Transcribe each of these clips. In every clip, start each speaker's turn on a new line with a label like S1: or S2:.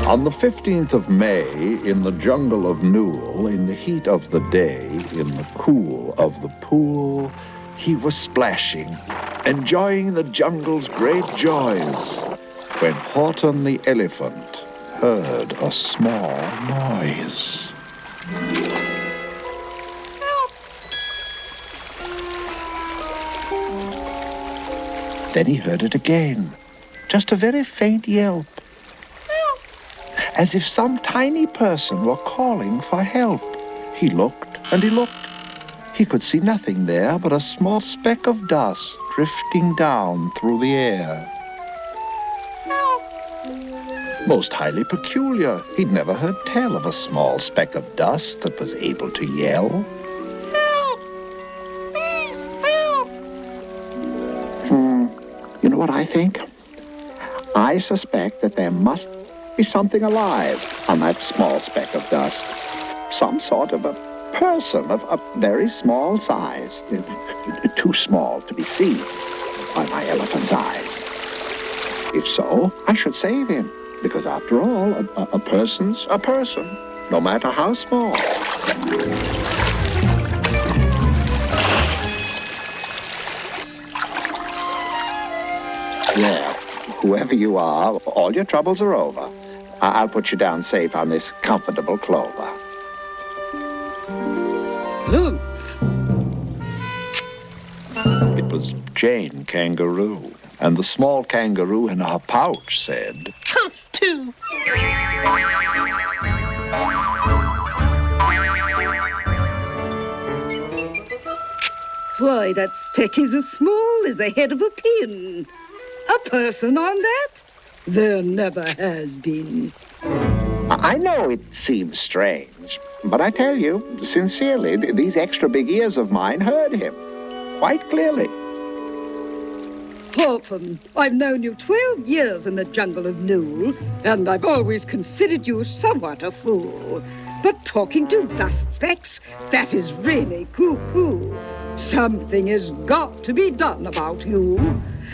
S1: On the 15th of May, in the jungle of Newell, in the heat of the day, in the cool of the pool, he was splashing, enjoying the jungle's great joys, when Horton the elephant heard a small noise. Then he heard it again, just a very faint yelp, as if some tiny person were calling for help. He looked and he looked. He could see nothing there but a small speck of dust drifting down through the air. Most highly peculiar. He'd never heard tell of a small speck of dust that was able to yell. Help! Please, help! You know what I think? I suspect that there must be something alive on that small speck of dust. Some sort of a person of a very small size. Too small to be seen by my elephant's eyes. If so, I should save him, because after all, a person's a person, no matter how small. There, whoever you are, all your troubles are over. I'll put you down safe on this comfortable clover. It was Jane Kangaroo, and the small kangaroo in her pouch said,
S2: Humph, too.
S3: Why, that speck is as small as the head of a pin. A person on that? There never has been.
S1: I know it seems strange, but I tell you, sincerely, these extra big ears of mine heard him quite clearly.
S3: Horton, I've known you 12 years in the jungle of Newell, and I've always considered you somewhat a fool. But talking to dust specks, that is really cuckoo. Something has got to be done about you,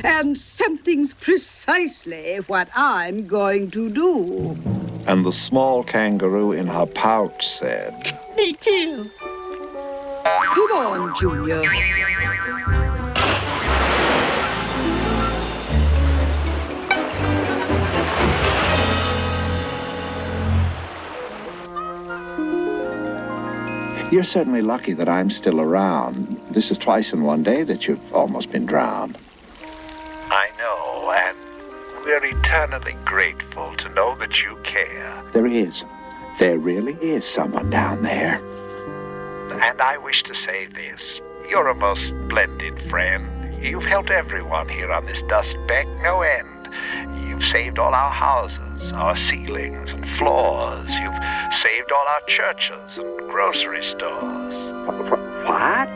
S3: and something's precisely what I'm going to do.
S1: And the small kangaroo in her pouch said,
S2: Me too.
S3: Come on, Junior.
S1: You're certainly lucky that I'm still around. This is twice in one day that you've almost been drowned.
S4: I know, and we're eternally grateful to know that you care.
S1: There really is someone down there.
S4: And I wish to say this. You're a most splendid friend. You've helped everyone here on this dust speck, no end. You've saved all our houses, our ceilings and floors. You've saved all our churches and grocery stores.
S1: What?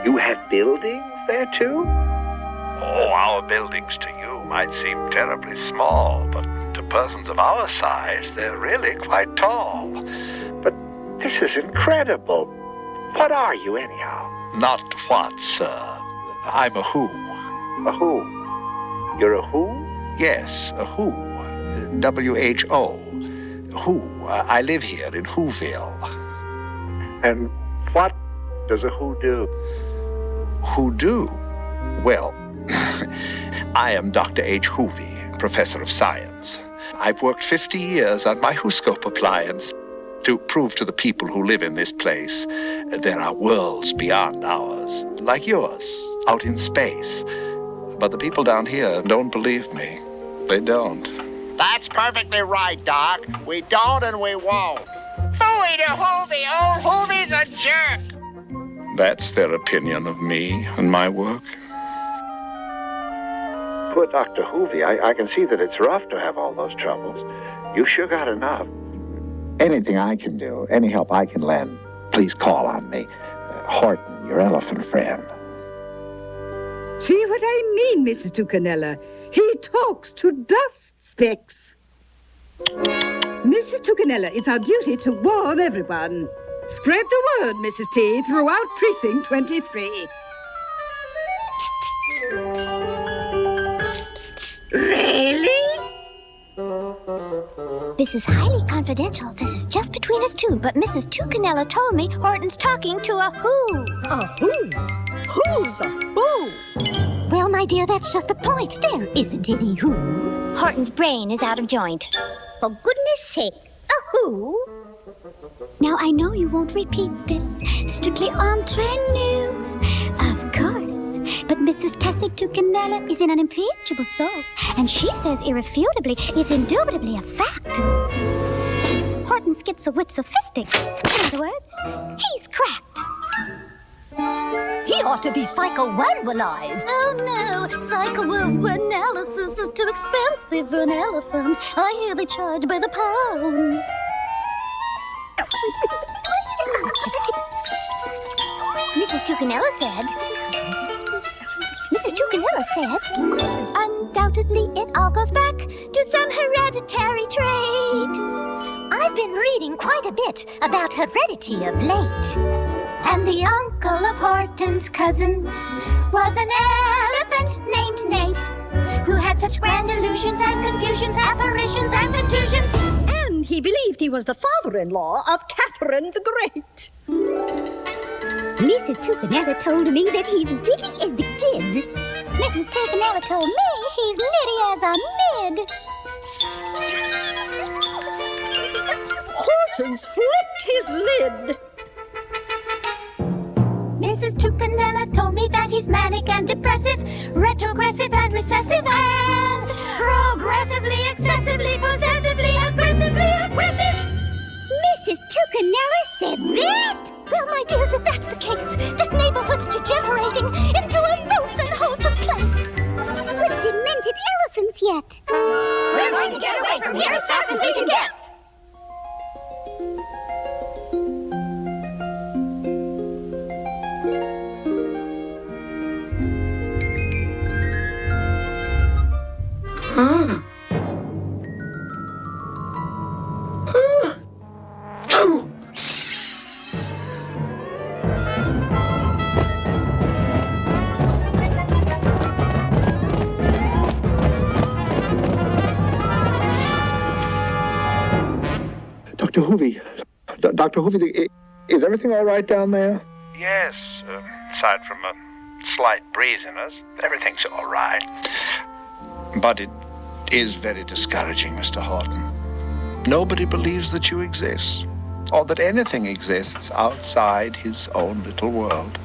S1: You have buildings there too?
S4: Oh, our buildings to you might seem terribly small, but to persons of our size, they're really quite tall.
S1: But this is incredible. What are you anyhow?
S4: Not what, sir. I'm a who.
S1: A who? You're a who?
S4: Yes, a who. W-H-O. Who. I live here in Whoville.
S1: And what does a who do?
S4: Who do? Well, I am Dr. H. Whovey, professor of science. I've worked 50 years on my Whoscope appliance to prove to the people who live in this place there are worlds beyond ours, like yours, out in space. But the people down here don't believe me. They don't.
S2: That's perfectly right, Doc. We don't and we won't. Phooey to Whovey. Old Whovey's a jerk.
S4: That's their opinion of me and my work.
S1: Poor Dr. Whovey, I can see that it's rough to have all those troubles. You sure got enough. Anything I can do, any help I can lend, please call on me. Horton, your elephant friend.
S3: See what I mean, Mrs. Tucanella? He talks to dust specks. Mrs. Tucanella, it's our duty to warn everyone. Spread the word, Mrs. T, throughout Precinct 23. Really?
S5: This is highly confidential. This is just between us two. But Mrs. Tucanella told me Horton's talking to a who.
S3: A who? Who's a who?
S5: Well, my dear, that's just the point. There isn't any who. Horton's brain is out of joint. For goodness sake, a who? Now, I know you won't repeat this. Strictly entre nous. Of course. But Mrs. Tessick Tucanella is an unimpeachable source, and she says irrefutably it's indubitably a fact. Horton's schizowit-sophistic. In other words, he's cracked.
S6: He ought to be psychoanalyzed.
S5: Oh no, psychoanalysis is too expensive for an elephant. I hear they charge by the pound. Mrs. Tucanella said, undoubtedly it all goes back to some hereditary trait. I've been reading quite a bit about heredity of late. And the uncle of Horton's cousin was an elephant named Nate, who had such grand illusions and confusions, apparitions and contusions.
S6: And he believed he was the father-in-law of Catherine the Great.
S5: Mrs. Tucanella told me that he's giddy as a kid. Mrs. Tucanella told me he's nitty as a mid.
S6: Horton's flipped his lid.
S5: Mrs. Tucanella told me that he's manic and depressive, retrogressive and recessive, and progressively, excessively, possessively, aggressively aggressive. Mrs. Tucanella said that? Well, my dears, if that's the case, this neighborhood's degenerating into a most unwholesome place. With demented elephants yet.
S6: We're going to get away from here as fast as we can get.
S1: Dr. Hoovy. Dr. Hoovy, is everything all right down there?
S4: Yes, aside from a slight breeziness, everything's all right. But it is very discouraging, Mr. Horton. Nobody believes that you exist, or that anything exists outside his own little world.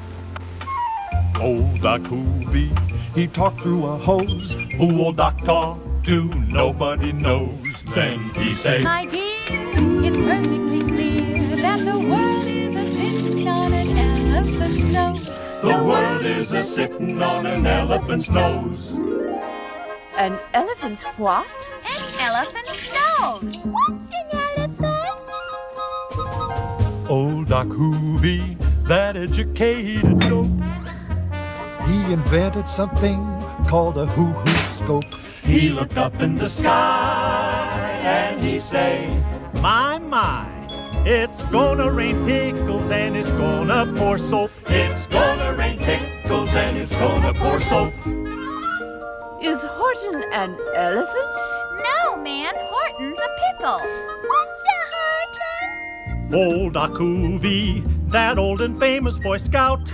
S7: Old Doc Hoovy, he talked through a hose. Who old Doc talked to, nobody knows. Then he say,
S8: My dear, it's perfectly clear that the world is a-sitting on an elephant's nose.
S7: the world is a-sitting on an elephant's nose.
S8: An elephant's what? An elephant's nose. What's an elephant?
S7: Old Doc Hoovy, that educated dope, he invented something called a hoo-hoo scope. He looked up in the sky and he say, my, it's gonna rain pickles and it's gonna pour soap. It's gonna rain pickles and it's gonna pour soap.
S8: Is Horton an elephant? No, man. Horton's a pickle. What's a Horton?
S7: Old Doc Hoovy, that old and famous Boy Scout,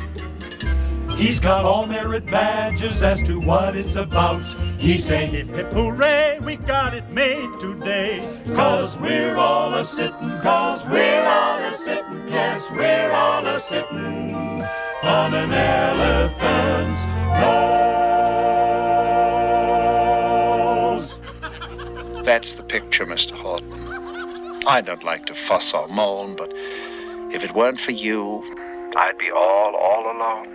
S7: he's got all merit badges as to what it's about. He say, hip hip hooray, we got it made today. 'Cause we're all a-sittin', 'cause we're all a-sittin', yes, we're all a-sittin' on an elephant's nose.
S4: That's the picture, Mr. Horton. I don't like to fuss or moan, but if it weren't for you, I'd be all alone.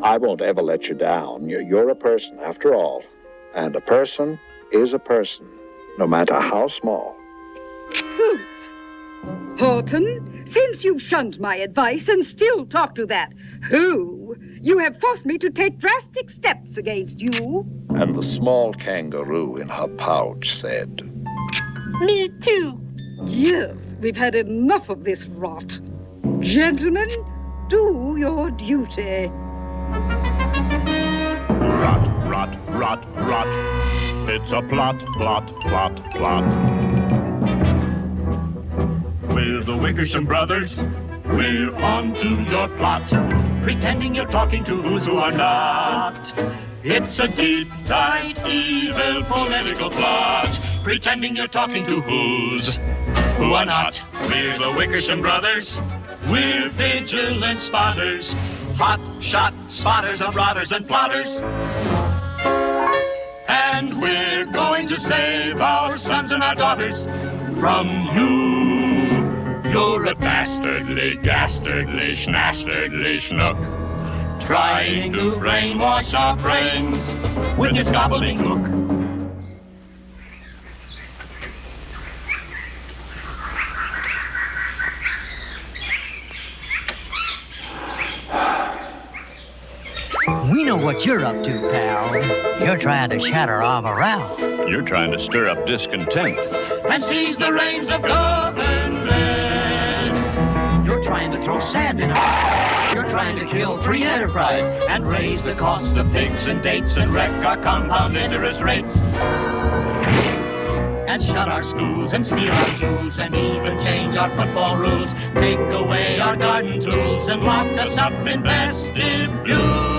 S1: I won't ever let you down. You're a person, after all. And a person is a person, no matter how small.
S3: Horton, since you've shunned my advice and still talk to that who, you have forced me to take drastic steps against you.
S1: And the small kangaroo in her pouch said,
S3: Me too. Yes, we've had enough of this rot. Gentlemen, do your duty.
S7: Rot, rot, rot, rot.
S9: It's a plot, plot, plot, plot. We're the Wickersham Brothers. We're on to your plot. Pretending you're talking to who's who are not. It's a deep, tight, evil political plot. Pretending you're talking to who's who are not. We're the Wickersham Brothers. We're vigilant spotters. Hot shot spotters of rotters and plotters. And we're going to save our sons and our daughters from you. You're a dastardly, dastardly, schnastardly schnook, trying to brainwash our brains with your gobbledygook.
S10: We know what you're up to, pal. You're trying to shatter our morale.
S9: You're trying to stir up discontent
S10: And seize the reins of government. You're trying to throw sand in our. You're trying to kill free enterprise and raise the cost of pigs and dates and wreck our compound interest rates. And shut our schools and steal our jewels and even change our football rules. Take away our garden tools and lock us up in vestibules.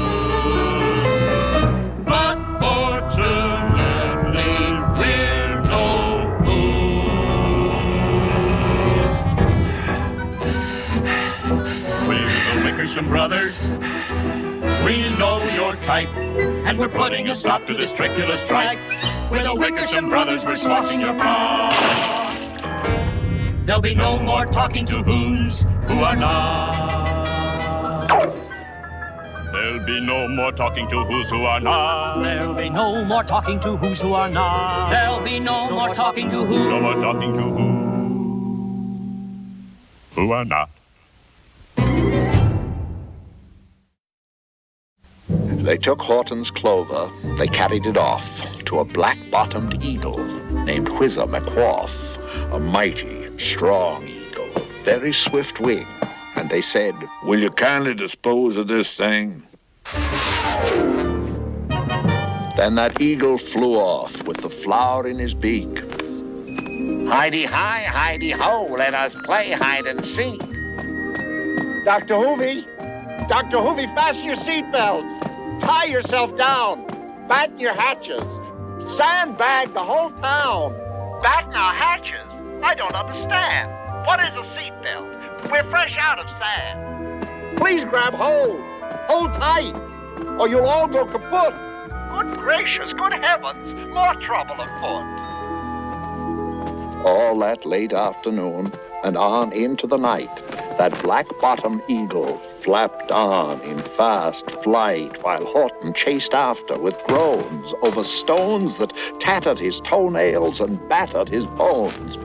S10: But fortunately, we're no fools. We're the Wickersham Brothers. We know your type, and we're putting a stop to this tricular strike. We're the Wickersham Brothers, we're squashing your plot. There'll be no more talking to who's who are not.
S9: There'll be no more talking to who's who are not.
S10: There'll be no more talking to who's who are not. There'll be no more talking to who.
S9: No more talking to who are not.
S1: They took Horton's clover, they carried it off to a black-bottomed eagle named Whizzer McQuarf, a mighty, strong eagle, very swift wing. And they said,
S4: Will you kindly dispose of this thing?
S1: Then that eagle flew off with the flower in his beak.
S2: Hidey-hi, hidey-ho, let us play hide and seek. Dr. Hoovy! Dr. Hoovy, fasten your seatbelts! Tie yourself down! Batten your hatches! Sandbag the whole town! Batten our hatches? I don't understand. What is a seatbelt? We're fresh out of sand. Please grab hold! Hold tight! Or you'll all go kaput! Good gracious, good heavens! More trouble afoot!
S1: All that late afternoon and on into the night, that black-bottomed eagle flapped on in fast flight while Horton chased after with groans over stones that tattered his toenails and battered his bones.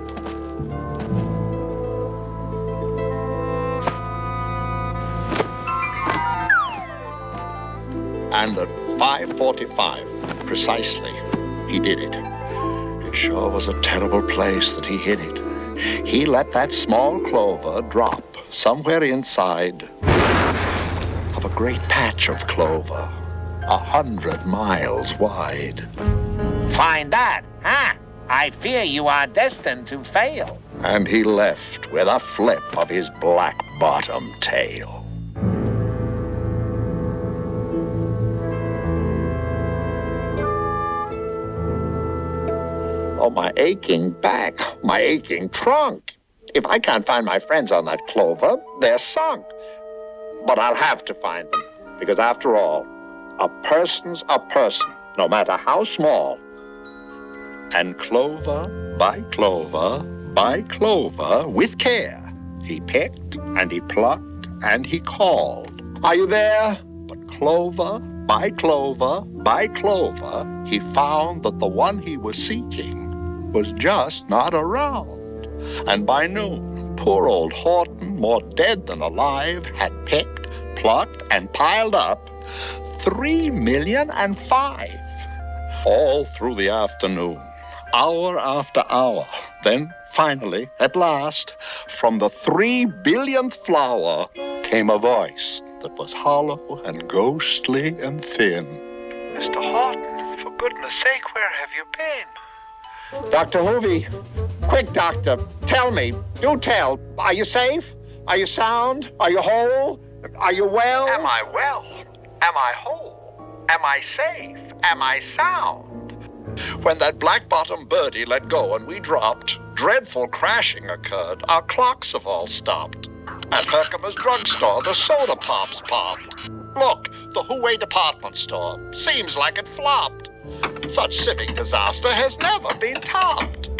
S1: And at 5:45, precisely, he did it. It sure was a terrible place that he hid it. He let that small clover drop somewhere inside of a great patch of clover, 100 miles wide.
S2: Find that, huh? I fear you are destined to fail.
S1: And he left with a flip of his black-bottomed tail. Oh, my aching back, my aching trunk. If I can't find my friends on that clover, they're sunk. But I'll have to find them, because after all, a person's a person, no matter how small. And clover by clover by clover, with care, he picked and he plucked and he called. Are you there? But clover by clover by clover, he found that the one he was seeking was just not around. And by noon, poor old Horton, more dead than alive, had picked, plucked, and piled up 3,000,005. All through the afternoon, hour after hour. Then, finally, at last, from the 3 billionth flower came a voice that was hollow and ghostly and thin.
S11: Mr. Horton, for
S4: goodness sake, where have you been?
S2: Dr. Hoovy, quick, doctor, tell me, do tell. Are you safe? Are you sound? Are you whole? Are you well?
S4: Am I well? Am I whole? Am I safe? Am I sound? When that black-bottomed birdie let go and we dropped, dreadful crashing occurred. Our clocks have all stopped. At Herkimer's drugstore, the soda pops popped. Look, the Huey department store. Seems like it flopped. Such civic disaster has never been topped.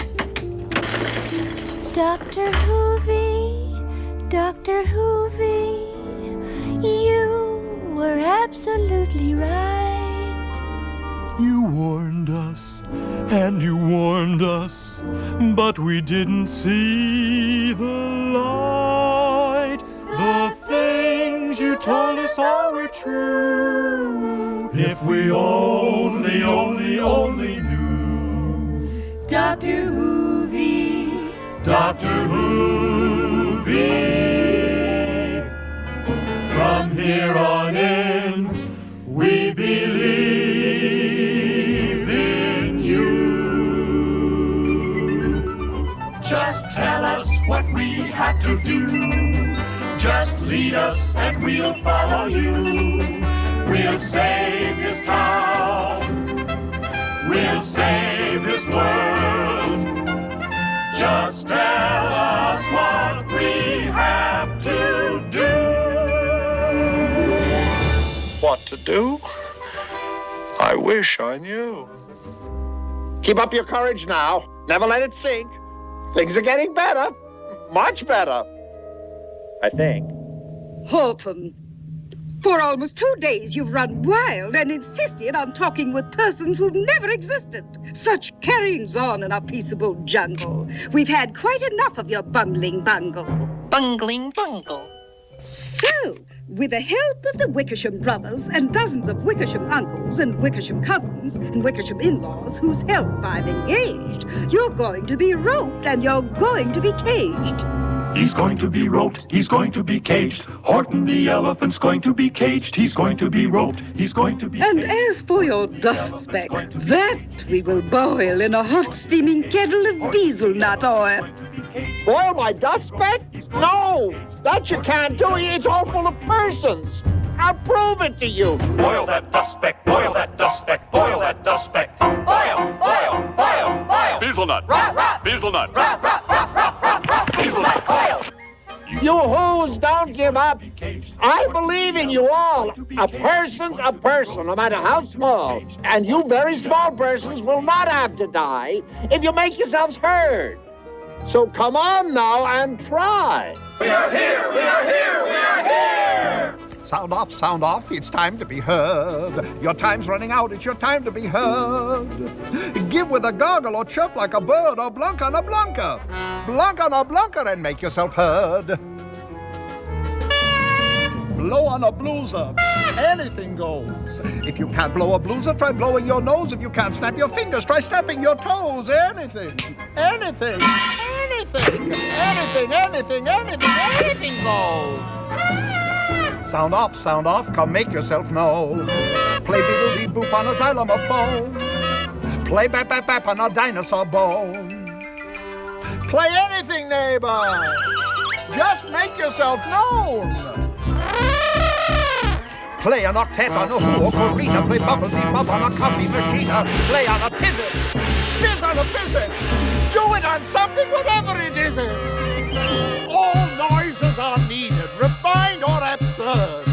S8: Dr. Hoovy, Dr. Hoovy, you were absolutely right.
S7: You warned us, and you warned us, but we didn't see the light. The things you told us all were true. If we only knew.
S8: Dr. Hoovy,
S7: Dr. Hoovy, from here on in, we believe in you. Just tell us what we have to do. Just lead us and we'll follow you. We'll save this town. We'll save this world. Just tell us what we have to do.
S4: What to do? I wish I knew.
S2: Keep up your courage now. Never let it sink. Things are getting better. Much better. I think.
S3: Horton, for almost 2 days you've run wild and insisted on talking with persons who've never existed. Such carryings on in our peaceable jungle. We've had quite enough of your bungling bungle.
S11: Bungling bungle.
S3: So, with the help of the Wickersham brothers and dozens of Wickersham uncles and Wickersham cousins and Wickersham in-laws whose help I've engaged, you're going to be roped and you're going to be caged.
S7: He's going to be roped, he's going to be caged. Horton the elephant's going to be caged. He's going to be roped, he's going to be
S3: And
S7: caged.
S3: as for your dust speck, that we will boil in a hot steaming kettle of bezelnut oil.
S2: Boil my dust speck? No! That you can't do. It's all full of persons. I'll prove it to you.
S7: Boil that dust speck, boil that dust speck, boil that dust speck.
S11: Boil, boil, boil, boil.
S7: Bezelnut, bezelnut,
S11: Bezelnut, boil.
S2: You who's don't give up. I believe in you all. A person's a person, no matter how small. And you very small persons will not have to die if you make yourselves heard. So come on now and try.
S10: We are here, we are here, we are here!
S1: Sound off, it's time to be heard. Your time's running out, it's your time to be heard. Give with a gargle or chirp like a bird or blunk on a blunker. Blunk on a blunker and make yourself heard. Blow on a blueser. Anything goes. If you can't blow a blueser, try blowing your nose. If you can't snap your fingers, try snapping your toes. Anything. Anything. Anything. Anything, anything, anything, anything goes. Sound off, come make yourself know. Play beetle-dee-boop on a xylophone. Play bap-bap-bap on a dinosaur bone. Play anything, neighbor. Just make yourself known. Play an octet on a ocarina. Play bubble-dee-bub on a coffee machine. Play on a pizzit. Fizz on a pizzit. Do it on something, whatever it isn't. All noises are needed, refined or absurd.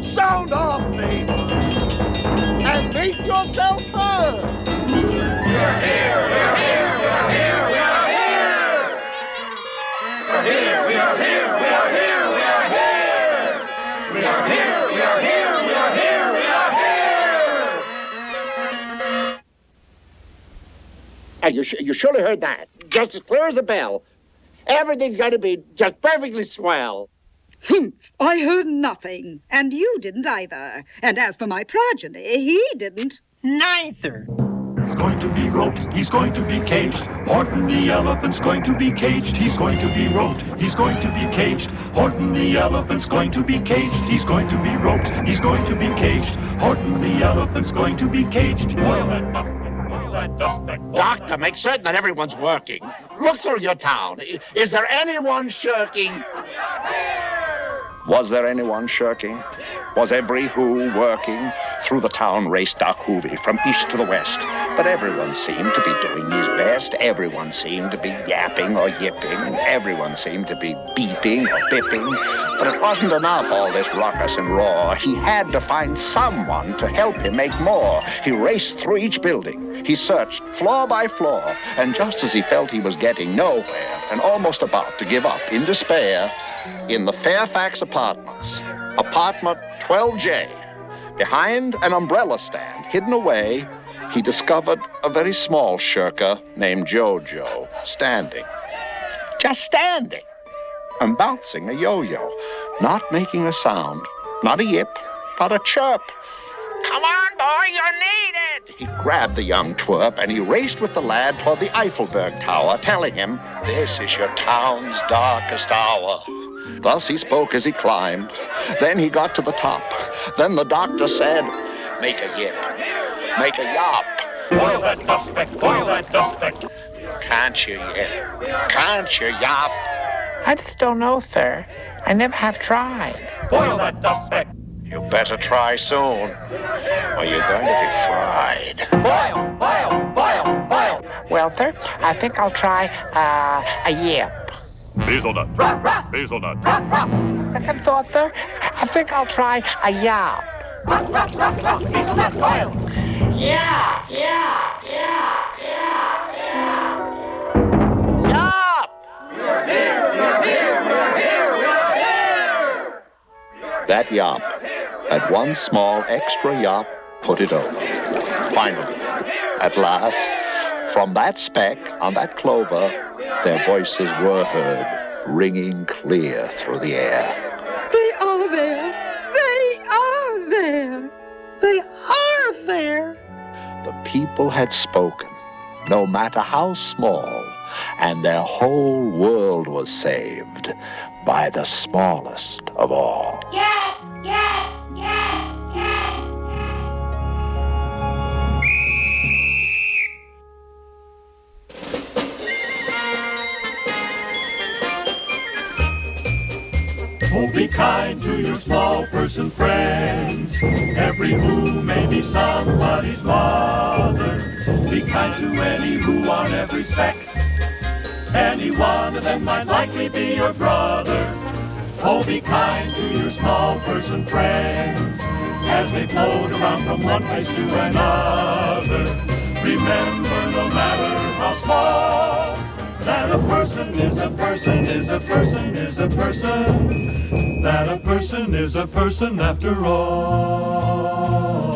S1: Sound off, neighbor, and make yourself heard.
S10: We're here, we're here, we're here, we are here! We're here, we are here, we are here, we are here! We are here, we are here, we are here, we are here!
S2: And you surely heard that. Just as clear as a bell. Everything's going to be just perfectly swell.
S3: Humph, I heard nothing, and you didn't either. And as for my progeny, he didn't.
S11: Neither.
S7: He's going to be roped, he's going to be caged. Horton the elephant's going to be caged, he's going to be roped, he's going to be caged. Horton the elephant's going to be caged, he's going to be roped, he's going to be caged. Horton the elephant's going to be caged.
S10: Boil that dust speck.
S2: Doctor, make certain that everyone's working. Look through your town. Is there anyone shirking?
S4: Was there anyone shirking? Was every who working? Through the town raced Doc Hoovy from east to the west. But everyone seemed to be doing his best. Everyone seemed to be yapping or yipping. Everyone seemed to be beeping or bipping. But it wasn't enough, all this ruckus and roar. He had to find someone to help him make more. He raced through each building. He searched floor by floor. And just as he felt he was getting nowhere and almost about to give up in despair, in the Fairfax Apartments, apartment 12J, behind an umbrella stand hidden away, he discovered a very small shirker named Jojo standing. Just standing and bouncing a yo-yo, not making a sound, not a yip, not a chirp.
S2: Come on, boy, you're needed.
S4: He grabbed the young twerp and he raced with the lad toward the Eiffelberg Tower, telling him, "This is your town's darkest hour." Thus he spoke as he climbed. Then he got to the top. Then the doctor said, "Make a yip, make a yop."
S10: Boil that dust speck, boil that dust speck.
S4: Can't you yip? Can't you yop?
S2: I just don't know, sir. I never have tried.
S10: Boil that dust speck.
S4: You better try soon, or you're going to be fried.
S11: Boil, boil, boil, boil.
S2: Well, sir, I think I'll try a yip.
S10: Hazelnut, hazelnut.
S2: Second thought, sir, I think I'll try a yop.
S11: Hazelnut, boil.
S2: Yeah. Yop!
S4: That yop, that one small extra yop, put it over. Finally, at last, from that speck on that clover, their voices were heard, ringing clear through the air.
S3: They are there. They are there.
S2: They are there.
S4: The people had spoken, no matter how small, and their whole world was saved by the smallest of all.
S7: Oh, be kind to your small person friends. Every who may be somebody's mother. Be kind to any who on every speck. Any one of them might likely be your brother. Oh, be kind to your small person friends as they float around from one place to another. Remember, no matter how small, that a person is a person is a person is a person. That a person is a person after all.